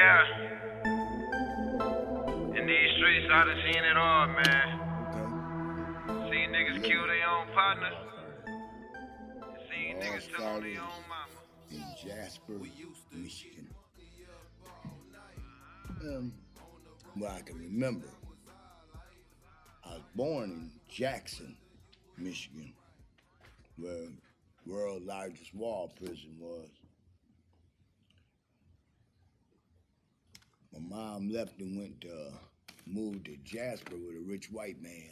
Yeah. In these streets, I done seen it all, man. Seen niggas kill their own partner. Seen niggas tell on their own mama. In Jasper, Michigan. Well, I can remember, I was born in Jackson, Michigan, where world's largest wall prison was. My mom left and went to moved to Jasper with a rich white man.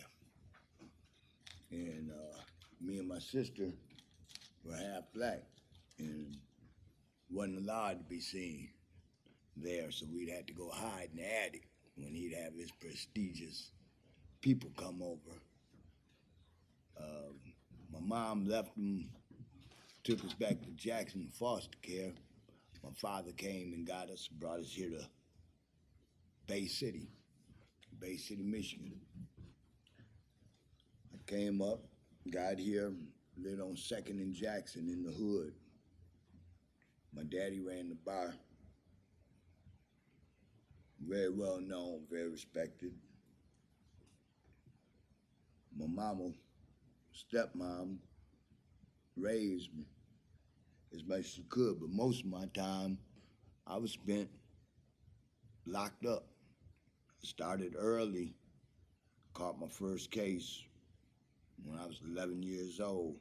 And me and my sister were half black and wasn't allowed to be seen there, so we'd have to go hide in the attic when he'd have his prestigious people come over. My mom left him, took us back to Jackson foster care. My father came and got us, brought us here to Bay City, Michigan. I came up, got here, lived on 2nd and Jackson in the hood. My daddy ran the bar. Very well known, very respected. My mama, stepmom, raised me as much as she could, but most of my time I was spent locked up. Started early, caught my first case when I was 11 years old.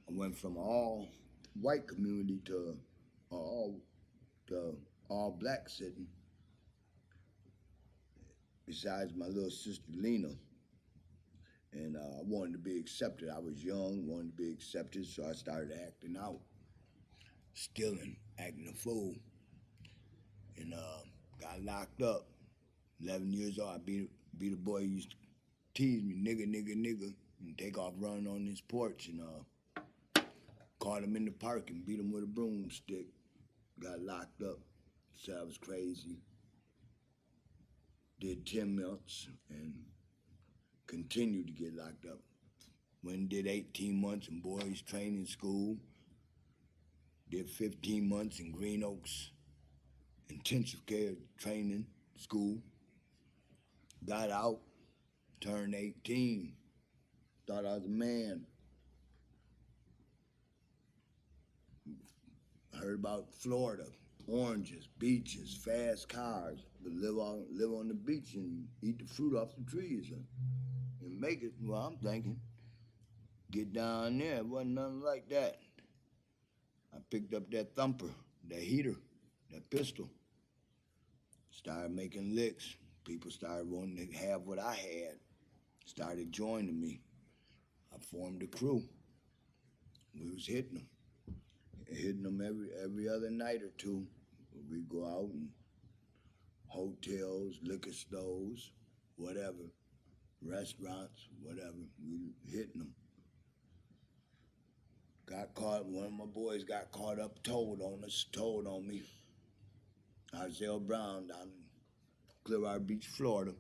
I went from all white community to all black sitting, besides my little sister Lena. And I wanted to be accepted. I was young, wanted to be accepted, so I started acting out, stealing, acting a fool, and got locked up. 11 years old, I beat a boy who used to tease me, nigga, and take off running on his porch, and caught him in the park and beat him with a broomstick. Got locked up, said I was crazy. Did 10 months and continued to get locked up. Went and did 18 months in boys training school. Did 15 months in Green Oaks intensive care training school. Got out, turned 18, thought I was a man. Heard about Florida, oranges, beaches, fast cars, but live on the beach and eat the fruit off the trees and make it. Well, I'm thinking, get down there, it wasn't nothing like that. I picked up that thumper, that heater, that pistol, started making licks. People started wanting to have what I had, started joining me. I formed a crew. We was hitting them every other night or two. We'd go out and hotels, liquor stores, whatever, restaurants, whatever. We hitting them. Got caught, one of my boys got caught up, told on me. Isaiah Brown down in Clearwater Beach, Florida.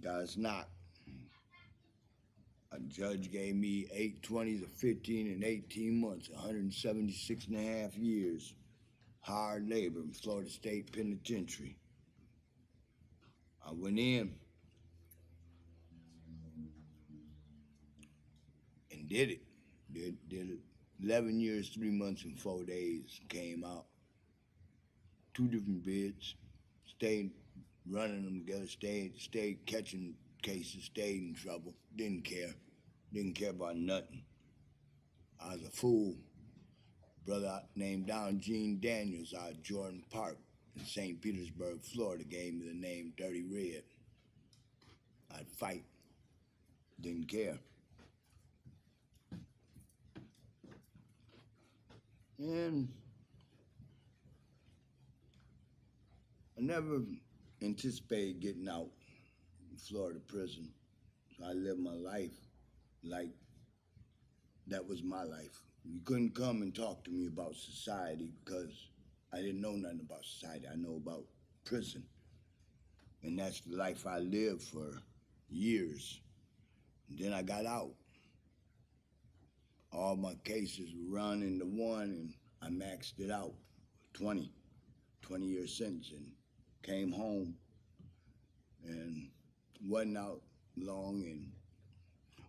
Got us knocked. A judge gave me 8 20s of 15 and 18 months, 176 and a half years. Hard labor in Florida State Penitentiary. I went in and did it. Did 11 years, 3 months, and 4 days. Came out. 2 different bids. Stayed running them together. Stayed catching cases. Stayed in trouble. Didn't care about nothing. I was a fool. Brother named Don Gene Daniels out of Jordan Park in St. Petersburg, Florida, gave me the name Dirty Red. I'd fight. Didn't care. And I never anticipated getting out in Florida prison. So I lived my life like that was my life. You couldn't come and talk to me about society because I didn't know nothing about society. I know about prison. And that's the life I lived for years. And then I got out. All my cases were run into one and I maxed it out. 20 year sentence, and came home and wasn't out long and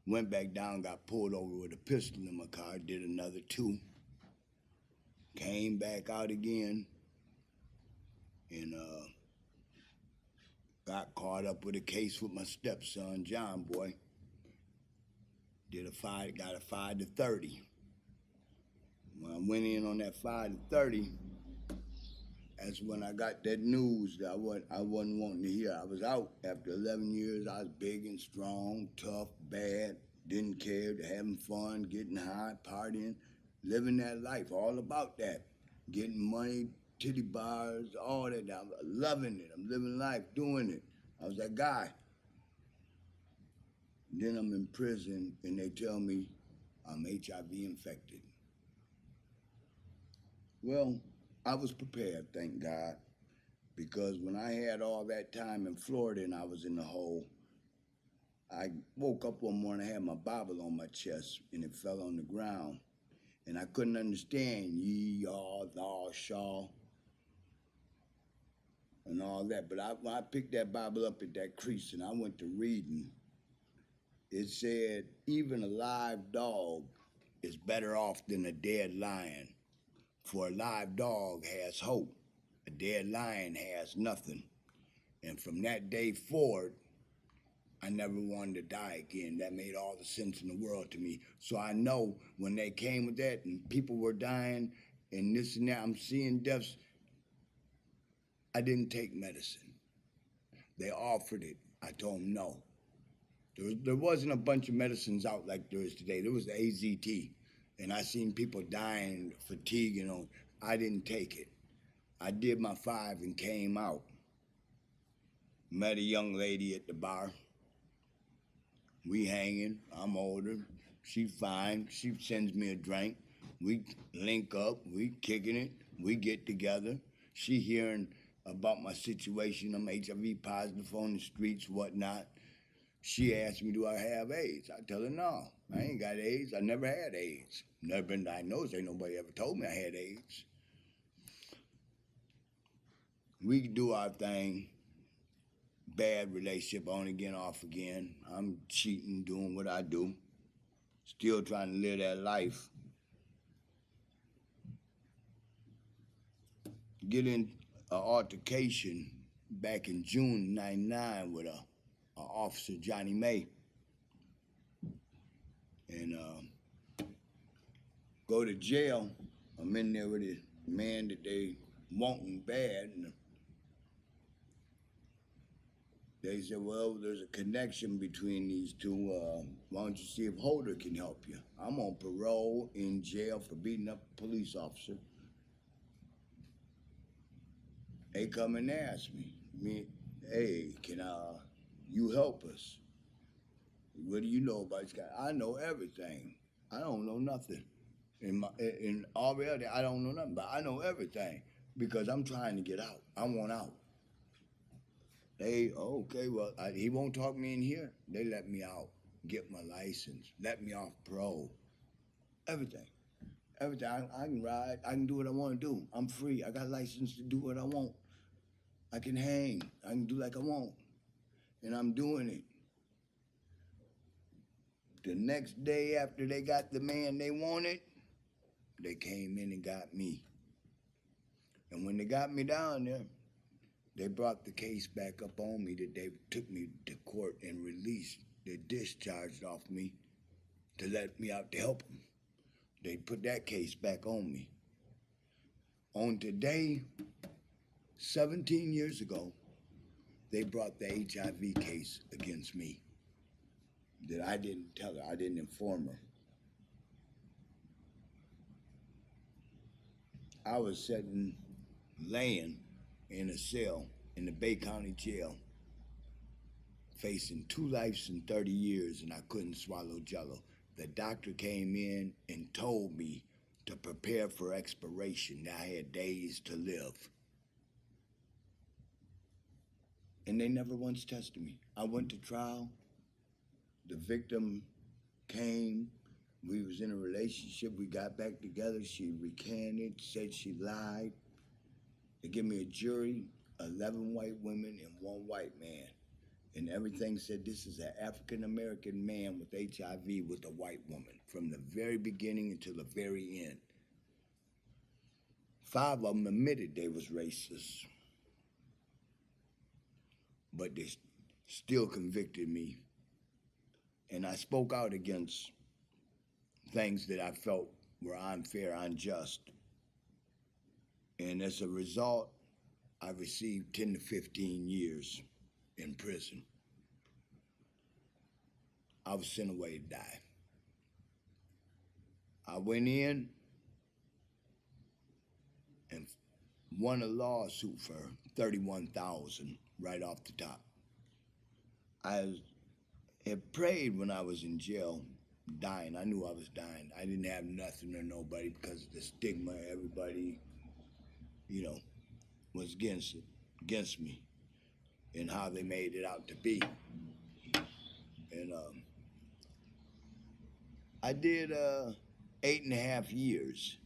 went back down, got pulled over with a pistol in my car, did another 2, came back out again, and got caught up with a case with my stepson, John Boy. Got a 5 to 30. When I went in on that 5 to 30, that's when I got that news that I wasn't wanting to hear. I was out after 11 years. I was big and strong, tough, bad, didn't care, having fun, getting high, partying, living that life, all about that. Getting money, titty bars, all that. I'm loving it. I'm living life, doing it. I was that guy. Then I'm in prison and they tell me I'm HIV infected. Well, I was prepared, thank God, because when I had all that time in Florida and I was in the hole, I woke up one morning, I had my Bible on my chest and it fell on the ground. And I couldn't understand ye, y'all, thou, shaw, and all that. But when I picked that Bible up at that crease and I went to reading, it said, even a live dog is better off than a dead lion. For a live dog has hope. A dead lion has nothing. And from that day forward, I never wanted to die again. That made all the sense in the world to me. So I know when they came with that and people were dying and this and that, I'm seeing deaths, I didn't take medicine. They offered it. I told them no. There wasn't a bunch of medicines out like there is today. There was the AZT. And I seen people dying, fatigue, I didn't take it. I did my 5 and came out. Met a young lady at the bar. We hanging, I'm older, she fine, she sends me a drink. We link up, we kicking it, we get together. She hearing about my situation, I'm HIV positive on the streets, whatnot. She asked me, do I have AIDS? I tell her, no, I ain't got AIDS. I never had AIDS. Never been diagnosed. Ain't nobody ever told me I had AIDS. We do our thing. Bad relationship, on again, off again. I'm cheating, doing what I do. Still trying to live that life. Get in an altercation back in June '99 with a officer, Johnny May. And go to jail. I'm in there with a man that they wanting bad. And they said, well, there's a connection between these two. Why don't you see if Holder can help you? I'm on parole in jail for beating up a police officer. They come and ask me, hey, can you help us? What do you know about this guy? I know everything. I don't know nothing. In all reality, I don't know nothing, but I know everything because I'm trying to get out. I want out. Okay, well, he won't talk me in here. They let me out, get my license, let me off parole. Everything. Everything. I can ride. I can do what I want to do. I'm free. I got license to do what I want. I can hang. I can do like I want. And I'm doing it. The next day after they got the man they wanted, they came in and got me. And when they got me down there, they brought the case back up on me that they took me to court and released. They discharged off me to let me out to help them. They put that case back on me. On today, 17 years ago, they brought the HIV case against me that I didn't tell her, I didn't inform her. I was laying in a cell in the Bay County Jail, facing 2 lives in 30 years, and I couldn't swallow Jello. The doctor came in and told me to prepare for expiration. I had days to live. And they never once tested me. I went to trial. The victim came. We was in a relationship. We got back together. She recanted, said she lied. They give me a jury, 11 white women and 1 white man. And everything said this is an African-American man with HIV with a white woman from the very beginning until the very end. 5 of them admitted they was racist, but they still convicted me. And I spoke out against things that I felt were unfair, unjust. And as a result, I received 10 to 15 years in prison. I was sent away to die. I went in and won a lawsuit for $31,000 right off the top. I had prayed when I was in jail, dying. I knew I was dying. I didn't have nothing or nobody because of the stigma. Everybody, was against me and how they made it out to be. And I did 8.5 years.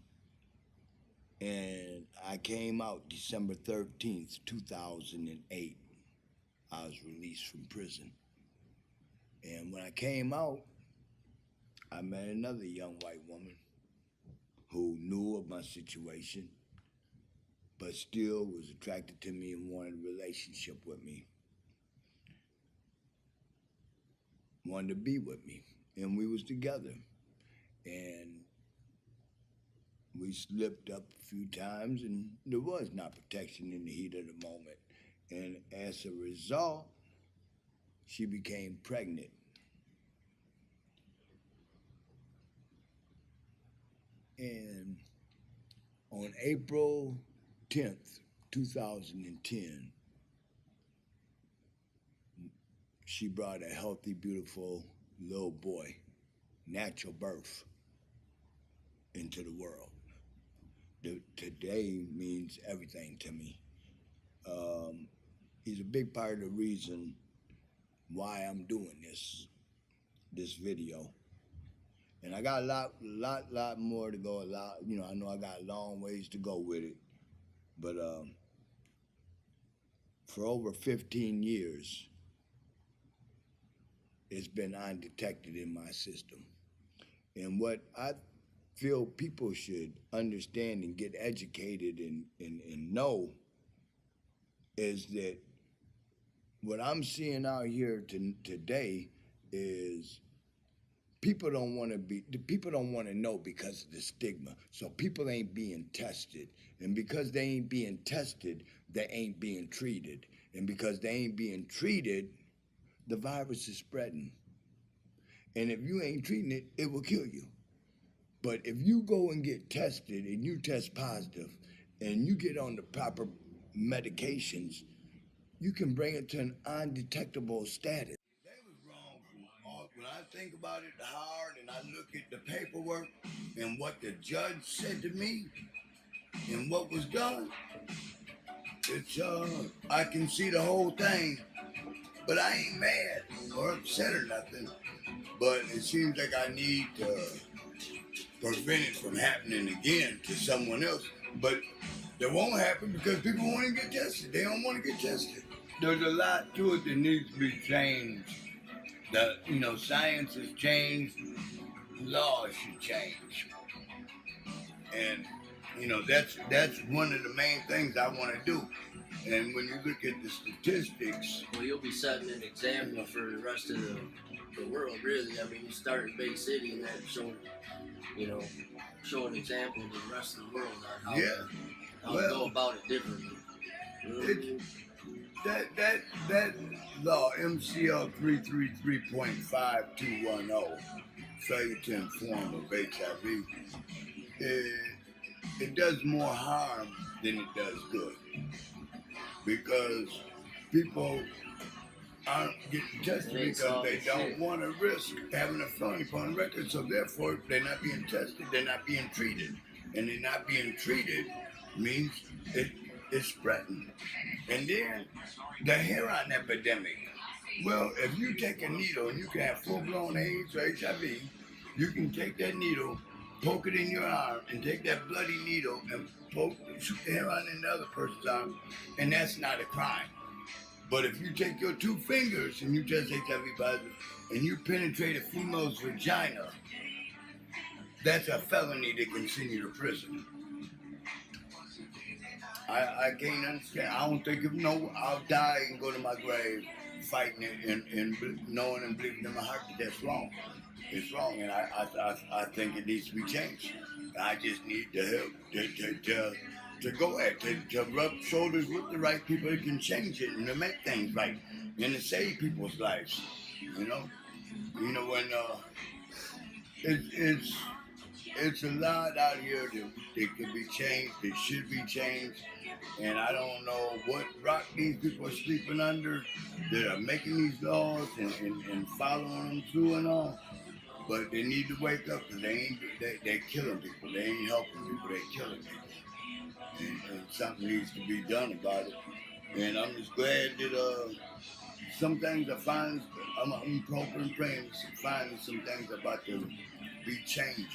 And I came out December 13th, 2008. I was released from prison. And when I came out, I met another young white woman who knew of my situation, but still was attracted to me and wanted a relationship with me. Wanted to be with me. And we was together. And we slipped up a few times, and there was not protection in the heat of the moment. And as a result, she became pregnant. And on April 10th, 2010, she brought a healthy, beautiful little boy, natural birth, into the world. Today means everything to me. He's a big part of the reason why I'm doing this video. And I got a lot more to go. I know I got a long ways to go with it. But for over 15 years, it's been undetected in my system. And what I feel people should understand and get educated and know is that what I'm seeing out here today is people don't want to know because of the stigma. So people ain't being tested. And because they ain't being tested, they ain't being treated. And because they ain't being treated, the virus is spreading. And if you ain't treating it, it will kill you. But if you go and get tested and you test positive and you get on the proper medications, you can bring it to an undetectable status. That was wrong. When I think about it hard and I look at the paperwork and what the judge said to me and what was done, it's I can see the whole thing, but I ain't mad or upset or nothing. But it seems like I need to prevent it from happening again to someone else. But that won't happen because people want to get tested. They don't want to get tested. There's a lot to it that needs to be changed. Science has changed. Laws should change. And, that's one of the main things I want to do. And when you look at the statistics... Well, you'll be setting an example for the rest of the world, really. I mean, you start in a big city and then show an example to the rest of the world on how to go about it differently. That law, MCL 333.5210, failure to inform of HIV, it does more harm than it does good. Because people aren't getting tested because they don't want to risk having a felony upon record, so therefore they're not being tested, they're not being treated. And they're not being treated means it's spreading. And then the heroin epidemic. Well, if you take a needle and you can have full-blown AIDS or HIV, you can take that needle poke it in your arm and take that bloody needle and shoot the hair on in the other person's arm, and that's not a crime. But if you take your 2 fingers and you test HIV positive and you penetrate a female's vagina, that's a felony that can send you to prison. I can't understand. I don't think I'll die and go to my grave fighting it and knowing and believing in my heart that that's wrong. It's wrong, and I think it needs to be changed. I just need the help to go at to rub shoulders with the right people that can change it and to make things right and to save people's lives. You know, when it's a lot out here that could be changed, that should be changed. And I don't know what rock these people are sleeping under that are making these laws and following them through and all. But they need to wake up because they're killing people. They ain't helping people, they're killing people. And something needs to be done about it. And I'm just glad that some things I'm hoping and praying finally some things about to be changing.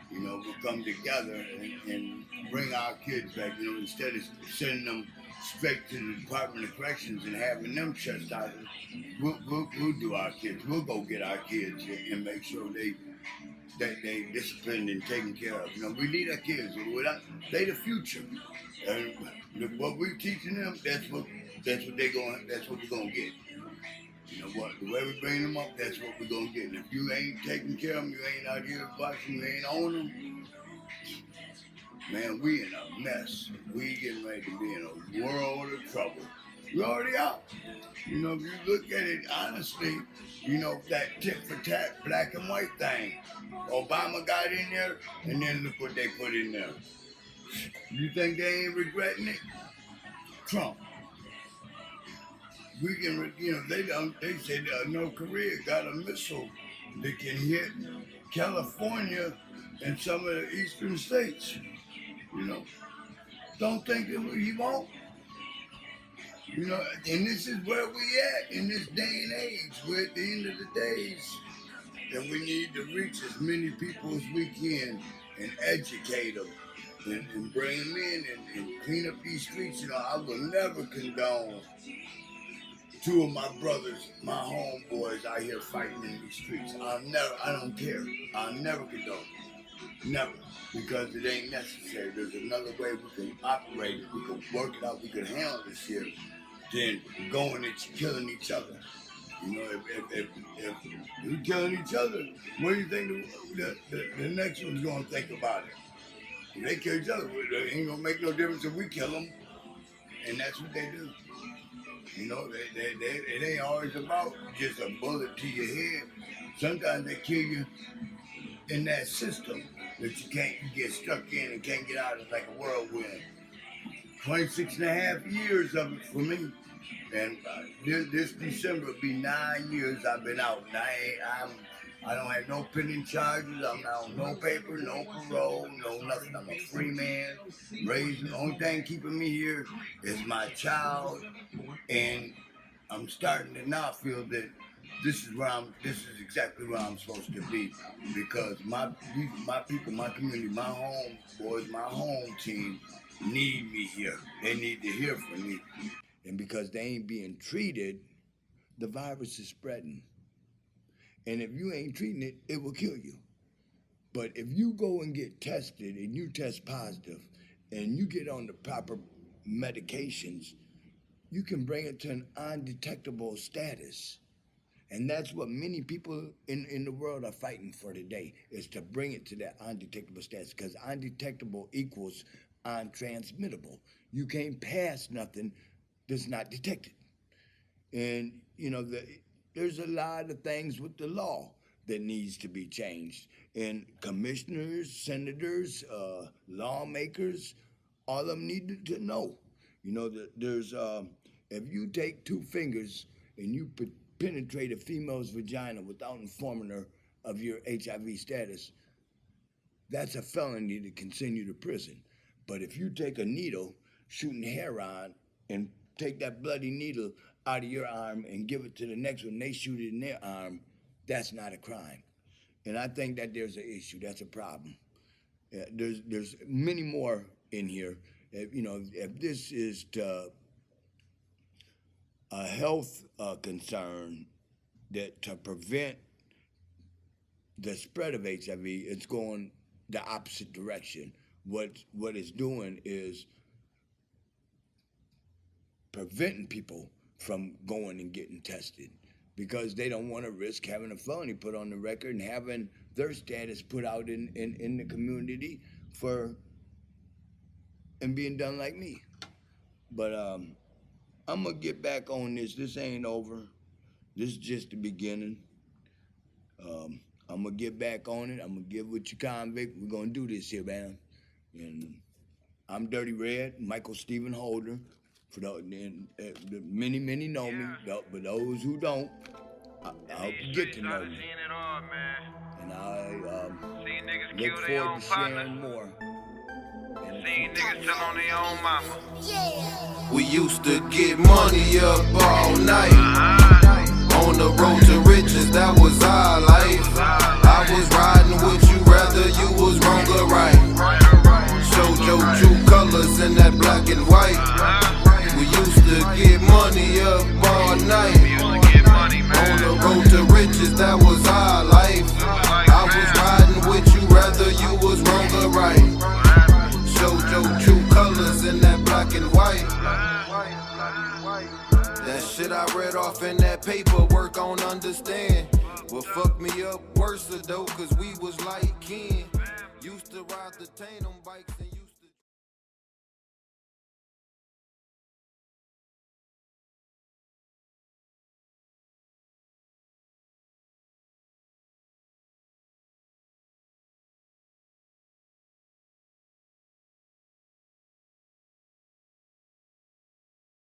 We'll come together and bring our kids back, instead of sending them straight to the Department of Corrections and having them chastised. We'll do our kids. We'll go get our kids and make sure they disciplined and taken care of. We need our kids. They the future. And what we're teaching them, that's what we're gonna get. You know what? The way we bring them up, that's what we're gonna get. And if you ain't taking care of them, you ain't out here watching, you ain't on them, man, we in a mess. We getting ready to be in a world of trouble. We already out. If you look at it honestly, that tit for tat, black and white thing. Obama got in there, and then look what they put in there. You think they ain't regretting it? Trump. We can, they said North Korea got a missile that can hit California and some of the eastern states. Don't think that he won't. And this is where we at in this day and age. We're at the end of the days, and we need to reach as many people as we can and educate them and bring them in and clean up these streets. I will never condone 2 of my brothers, my homeboys out here fighting in these streets. I don't care. I'll never condone it. Never. Because it ain't necessary. There's another way we can operate it. We can work it out. We can handle this shit than going and killing each other. If we're killing each other, what do you think the next one's going to think about it? If they kill each other, it ain't going to make no difference if we kill them. And that's what they do. It ain't always about just a bullet to your head. Sometimes they kill you in that system that you get stuck in and can't get out. It's like a whirlwind. 26 and a half years of it for me. And this December will be 9 years I've been out. And I don't have no pending charges. I'm not on no paper, no parole, no nothing. I'm a free man. Raised. The only thing keeping me here is my child. And I'm starting to now feel that this is exactly where I'm supposed to be, because my people, my community, my home boys, my home team need me here. They need to hear from me. And because they ain't being treated, the virus is spreading. And if you ain't treating it, it will kill you. But if you go and get tested and you test positive and you get on the proper medications, you can bring it to an undetectable status. And that's what many people in the world are fighting for today, is to bring it to that undetectable status, because undetectable equals untransmittable. You can't pass nothing that's not detected. And, there's a lot of things with the law that needs to be changed. And commissioners, senators, lawmakers, all of them need to know. There's, if you take 2 fingers and you penetrate a female's vagina without informing her of your HIV status, that's a felony to continue to prison. But if you take a needle, shooting hair on, and take that bloody needle out of your arm and give it to the next one, they shoot it in their arm, that's not a crime. And I think that there's an issue. That's a problem. There's many more in here. If this is a health concern that to prevent the spread of HIV, it's going the opposite direction. What it's doing is preventing people from going and getting tested because they don't want to risk having a felony put on the record and having their status put out in the community and being done like me. But I'm gonna get back on this. This ain't over. This is just the beginning. I'm gonna get back on it. I'm gonna get with you, Convic. We're gonna do this here, man. And I'm Dirty Red, Michael Stephen Holder. For the many know me, but those who don't, I hope you get to know me. And I look forward to sharing more. Seen niggas tell on their own mama. We used to get money up all night. On the road to riches, that was our life. I was riding with you, rather you was wrong or right. Showed your true colors in that black and white. We used to get money up all night. On the road to riches, that was our life. I was riding with you, rather you was wrong or right. Showed your true colors in that black and white. That shit I read off in that paper, work on understand. What fucked me up worse though, cause we was like kin. Used to ride the Tatum bikes and